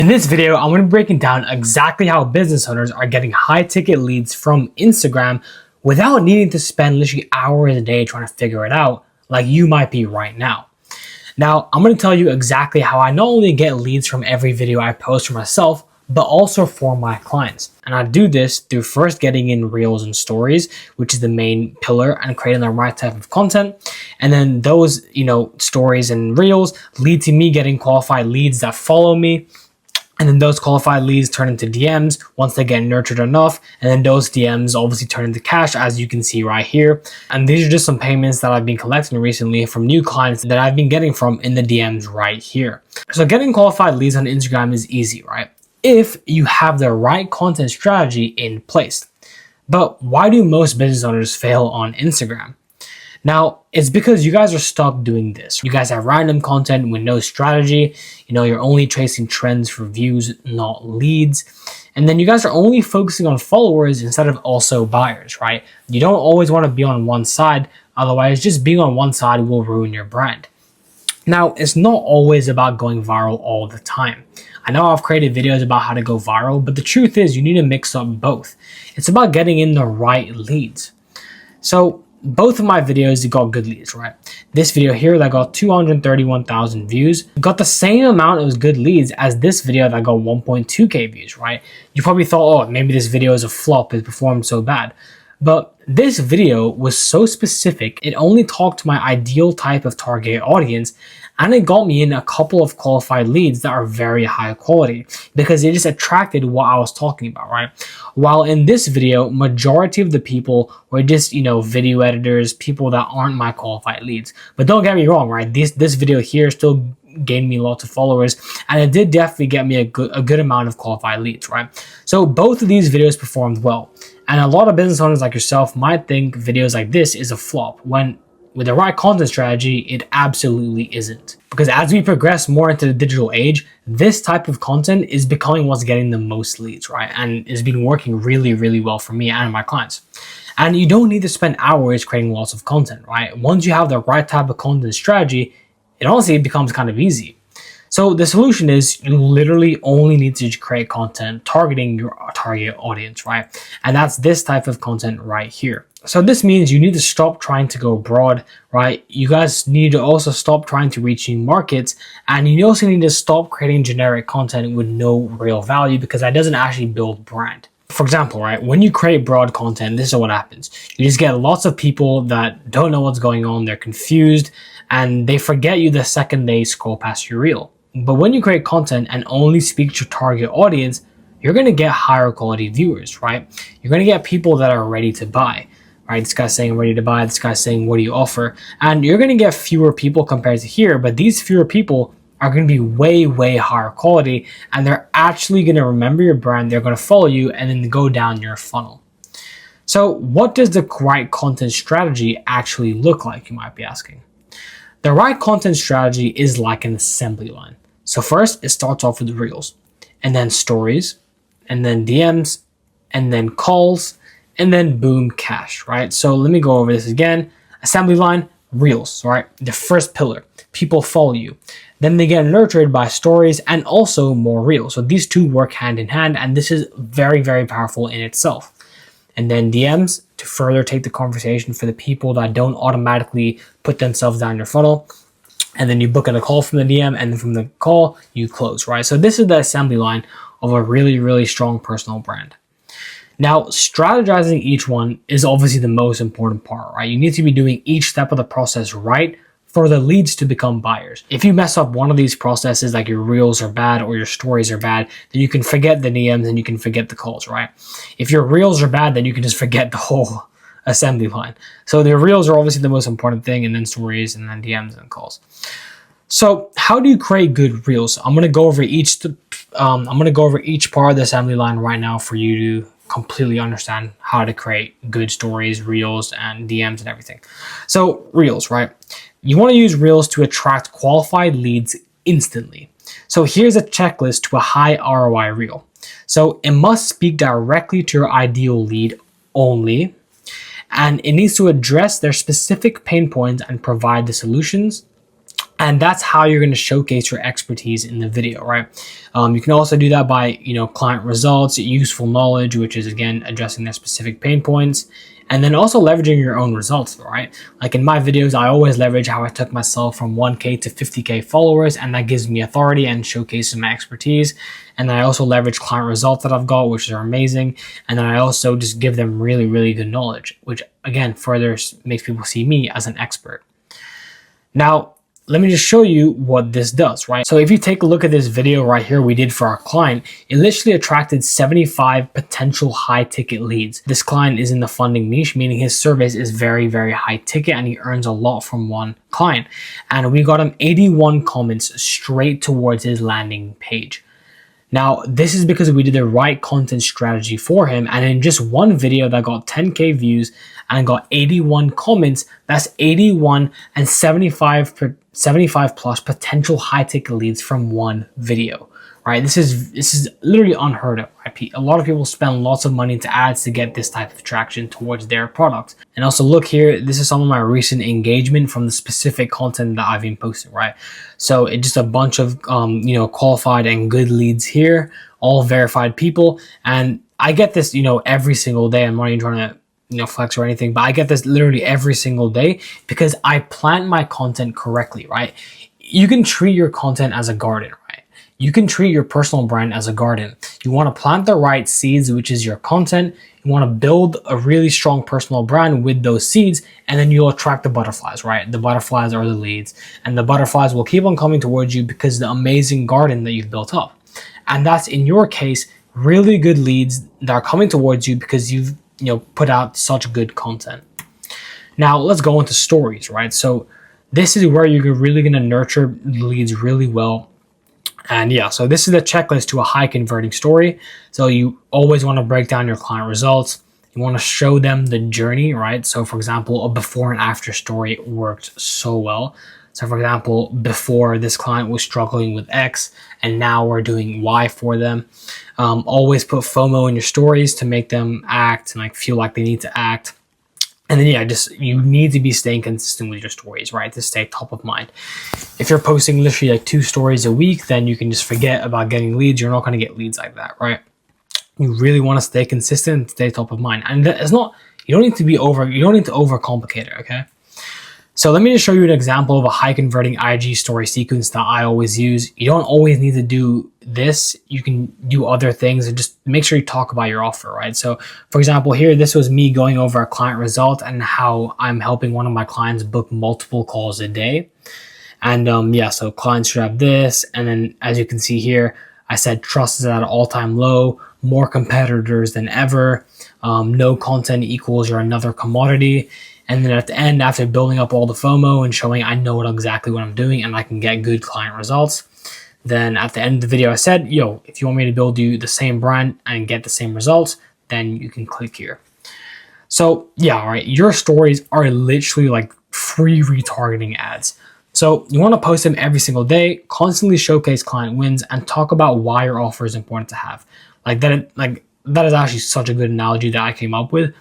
In this video, I'm going to be breaking down exactly how business owners are getting high ticket leads from Instagram without needing to spend literally hours a day trying to figure it out like you might be right now. Now, I'm going to tell you exactly how I not only get leads from every video I post for myself, but also for my clients. And I do this through first getting in reels and stories, which is the main pillar, and creating the right type of content. And then those, stories and reels lead to me getting qualified leads that follow me. And then those qualified leads turn into DMs once they get nurtured enough. And then those DMs obviously turn into cash, as you can see right here. And these are just some payments that I've been collecting recently from new clients that I've been getting from in the DMs right here. So getting qualified leads on Instagram is easy, right? If you have the right content strategy in place. But why do most business owners fail on Instagram? Now, it's because you guys are stuck doing this. You guys have random content with no strategy. You're only chasing trends for views, not leads. And then you guys are only focusing on followers instead of also buyers, right? You don't always want to be on one side. Otherwise, just being on one side will ruin your brand. Now, it's not always about going viral all the time. I know I've created videos about how to go viral, but the truth is you need to mix up both. It's about getting in the right leads. So both of my videos got good leads, right? This video here that got 231,000 views got the same amount of good leads as this video that got 1.2k views, right? You probably thought, oh, maybe this video is a flop, it performed so bad. But this video was so specific, it only talked to my ideal type of target audience, and it got me in a couple of qualified leads that are very high quality because it just attracted what I was talking about, right? While in this video, majority of the people were just, video editors, people that aren't my qualified leads. But don't get me wrong, right? This video here still gained me lots of followers, and it did definitely get me a good amount of qualified leads, right? So both of these videos performed well. And a lot of business owners like yourself might think videos like this is a flop, when with the right content strategy, it absolutely isn't. Because as we progress more into the digital age, this type of content is becoming what's getting the most leads, right? And it's been working really, really well for me and my clients. And you don't need to spend hours creating lots of content, right? Once you have the right type of content strategy, it honestly becomes kind of easy. So the solution is you literally only need to create content targeting your target audience, right? And that's this type of content right here. So this means you need to stop trying to go broad, right? You guys need to also stop trying to reach new markets, and you also need to stop creating generic content with no real value because that doesn't actually build brand. For example, right, when you create broad content, this is what happens. You just get lots of people that don't know what's going on, they're confused, and they forget you the second they scroll past your reel. But when you create content and only speak to your target audience, you're going to get higher quality viewers, right? You're going to get people that are ready to buy, right? This guy's saying ready to buy, this guy's saying what do you offer? And you're going to get fewer people compared to here, but these fewer people are going to be way, way higher quality, and they're actually going to remember your brand, they're going to follow you, and then go down your funnel. So what does the right content strategy actually look like, you might be asking? The right content strategy is like an assembly line. So first, it starts off with reels, and then stories, and then DMs, and then calls, and then boom, cash, right? So let me go over this again. Assembly line, reels, right? The first pillar, people follow you. Then they get nurtured by stories and also more reels. So these two work hand in hand, and this is very, very powerful in itself. And then DMs to further take the conversation for the people that don't automatically put themselves down your funnel. And then you book in a call from the DM, and then from the call, you close, right? So this is the assembly line of a really, really strong personal brand. Now, strategizing each one is obviously the most important part, right? You need to be doing each step of the process right for the leads to become buyers. If you mess up one of these processes, like your reels are bad or your stories are bad, then you can forget the DMs and you can forget the calls, right? If your reels are bad, then you can just forget the whole assembly line. So the reels are obviously the most important thing, and then stories, and then DMs and calls. So how do you create good reels? I'm going to go over each part of the assembly line right now for you to completely understand how to create good stories, reels, and DMs and everything. So reels, right? You want to use reels to attract qualified leads instantly. So here's a checklist to a high ROI reel. So it must speak directly to your ideal lead only, and it needs to address their specific pain points and provide the solutions. And that's how you're going to showcase your expertise in the video, right? You can also do that by, client results, useful knowledge, which is again addressing their specific pain points, and then also leveraging your own results, right? Like in my videos, I always leverage how I took myself from 1K to 50K followers, and that gives me authority and showcases my expertise. And then I also leverage client results that I've got, which are amazing. And then I also just give them really, really good knowledge, which again, further makes people see me as an expert. Now, let me just show you what this does, right? So if you take a look at this video right here we did for our client, it literally attracted 75 potential high ticket leads. This client is in the funding niche, meaning his service is very, very high ticket and he earns a lot from one client. And we got him 81 comments straight towards his landing page. Now, this is because we did the right content strategy for him, and in just one video that got 10K views and got 81 comments, that's 81 and 75 plus potential high ticket leads from one video, right? This is literally unheard of, right? A lot of people spend lots of money into ads to get this type of traction towards their product. And also look here, this is some of my recent engagement from the specific content that I've been posting, right? So it's just a bunch of, qualified and good leads here, all verified people. And I get this, every single day. I'm not even trying to, flex or anything, but I get this literally every single day because I plant my content correctly, right? You can treat your content as a garden, right? You can treat your personal brand as a garden. You want to plant the right seeds, which is your content. You want to build a really strong personal brand with those seeds, and then you'll attract the butterflies, right? The butterflies are the leads, and the butterflies will keep on coming towards you because of the amazing garden that you've built up. And that's, in your case, really good leads that are coming towards you because you've put out such good content. Now let's go into stories, right? So this is where you're really going to nurture leads really well. And yeah, so this is the checklist to a high converting story. So you always want to break down your client results. You want to show them the journey, right? So for example, a before and after story worked so well. So for example, before this client was struggling with X and now we're doing Y for them. Always put FOMO in your stories to make them act and feel like they need to act. And then you need to be staying consistent with your stories, right? To stay top of mind. If you're posting literally 2 stories a week, then you can just forget about getting leads. You're not going to get leads like that, right? You really want to stay consistent and stay top of mind. And it's not, you don't need to overcomplicate it, okay? So let me just show you an example of a high converting IG story sequence that I always use. You don't always need to do this. You can do other things and just make sure you talk about your offer, right? So for example, here, this was me going over a client result and how I'm helping one of my clients book multiple calls a day. And so clients should have this. And then as you can see here, I said trust is at an all-time low, more competitors than ever. No content equals you're another commodity. And then at the end, after building up all the FOMO and showing I know exactly what I'm doing and I can get good client results, then at the end of the video, I said, if you want me to build you the same brand and get the same results, then you can click here. So yeah, all right, your stories are literally free retargeting ads. So you want to post them every single day, constantly showcase client wins, and talk about why your offer is important to have. That is actually such a good analogy that I came up with.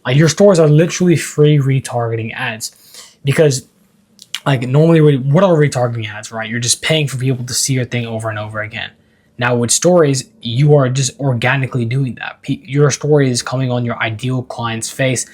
Your stores are literally free retargeting ads because normally what are retargeting ads, right? You're just paying for people to see your thing over and over again. Now with stories, you are just organically doing that. Your story is coming on your ideal client's face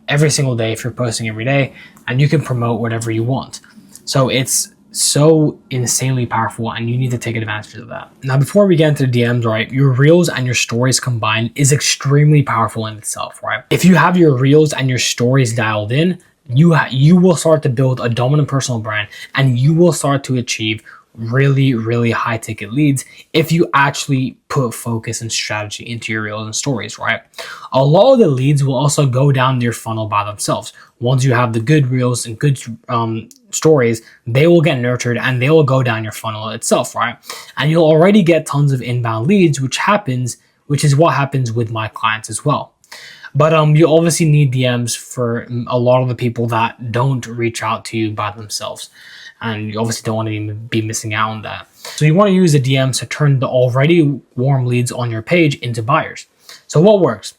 every single day if you're posting every day, and you can promote whatever you want. So it's so insanely powerful and you need to take advantage of that. Now, before we get into the DMs, right, your reels and your stories combined is extremely powerful in itself, right? If you have your reels and your stories dialed in, you will start to build a dominant personal brand and you will start to achieve really, really high ticket leads if you actually put focus and strategy into your reels and stories, right? A lot of the leads will also go down your funnel by themselves. Once you have the good reels and good stories, they will get nurtured and they will go down your funnel itself, right? And you'll already get tons of inbound leads, which is what happens with my clients as well. But you obviously need DMs for a lot of the people that don't reach out to you by themselves. And you obviously don't want to be missing out on that. So you want to use the DMs to turn the already warm leads on your page into buyers. So what works?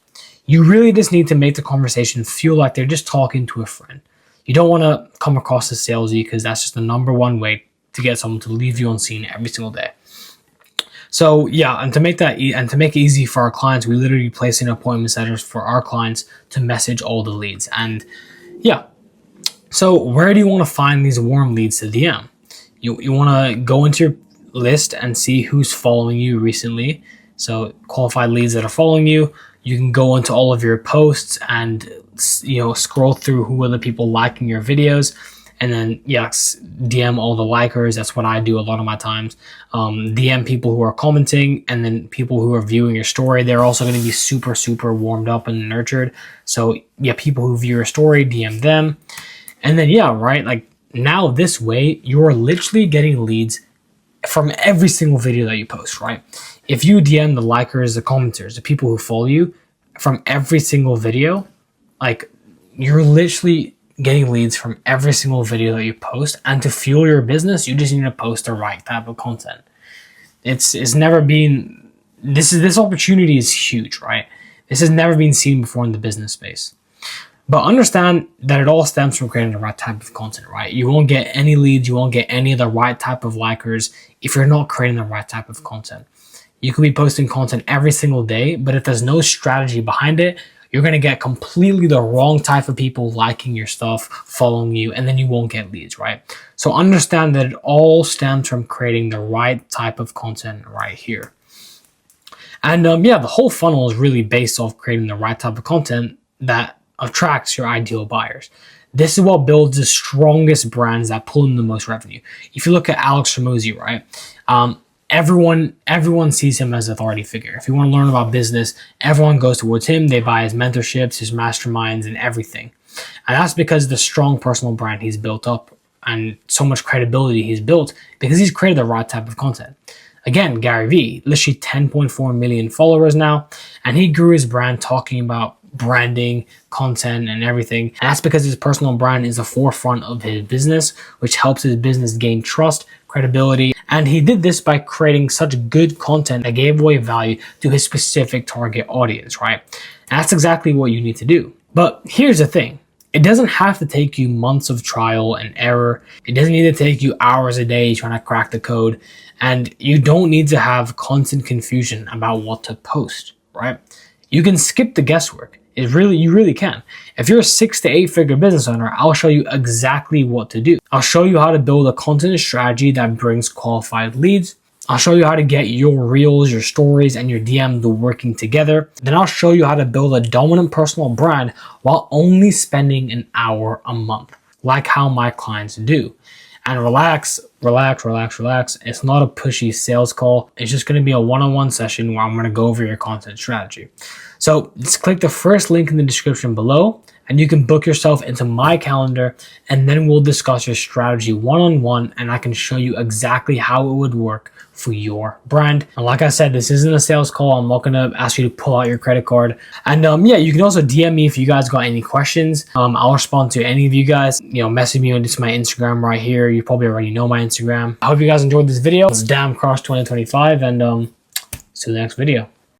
You really just need to make the conversation feel like they're just talking to a friend. You don't want to come across as salesy because that's just the number one way to get someone to leave you on scene every single day. So yeah, and to make it easy for our clients, we literally place in appointment setters for our clients to message all the leads. And yeah, so where do you want to find these warm leads to DM? You want to go into your list and see who's following you recently. So qualified leads that are following you. You can go into all of your posts and scroll through who are the people liking your videos. And then, yes, DM all the likers. That's what I do a lot of my times. DM people who are commenting, and then people who are viewing your story. They're also going to be super, super warmed up and nurtured. So yeah, people who view your story, DM them. And then, yeah, right? Like now this way, you're literally getting leads from every single video that you post, right? If you DM the likers, the commenters, the people who follow you from every single video, like you're literally getting leads from every single video that you post. And to fuel your business, you just need to post the right type of content. It's never been, this opportunity is huge, right? This has never been seen before in the business space. But understand that it all stems from creating the right type of content, right? You won't get any leads, you won't get any of the right type of likers if you're not creating the right type of content. You could be posting content every single day, but if there's no strategy behind it, you're going to get completely the wrong type of people liking your stuff, following you, and then you won't get leads, right? So understand that it all stems from creating the right type of content right here. And yeah, the whole funnel is really based off creating the right type of content that attracts your ideal buyers. This is what builds the strongest brands that pull in the most revenue. If you look at Alex Hormozi, right? Everyone sees him as an authority figure. If you want to learn about business, everyone goes towards him. They buy his mentorships, his masterminds, and everything. And that's because the strong personal brand he's built up and so much credibility he's built because he's created the right type of content. Again, Gary Vee, literally 10.4 million followers now, and he grew his brand talking about branding, content, and everything. And that's because his personal brand is the forefront of his business, which helps his business gain trust, credibility. And he did this by creating such good content that gave away value to his specific target audience, right? And that's exactly what you need to do. But here's the thing. It doesn't have to take you months of trial and error. It doesn't need to take you hours a day trying to crack the code. And you don't need to have constant confusion about what to post, right? You can skip the guesswork. You really can. If you're a 6 to 8 figure business owner, I'll show you exactly what to do. I'll show you how to build a content strategy that brings qualified leads. I'll show you how to get your reels, your stories, and your DM working together. Then I'll show you how to build a dominant personal brand while only spending an hour a month, like how my clients do. And relax. It's not a pushy sales call. It's just going to be a one-on-one session where I'm going to go over your content strategy. So just click the first link in the description below and you can book yourself into my calendar, and then we'll discuss your strategy one-on-one, and I can show you exactly how it would work for your brand. And like I said, this isn't a sales call. I'm not gonna ask you to pull out your credit card. And yeah, you can also DM me if you guys got any questions. I'll respond to any of you guys. Message me on this my Instagram right here. You probably already know my Instagram. I hope you guys enjoyed this video. It's Damn Cross 2025, and see you in the next video.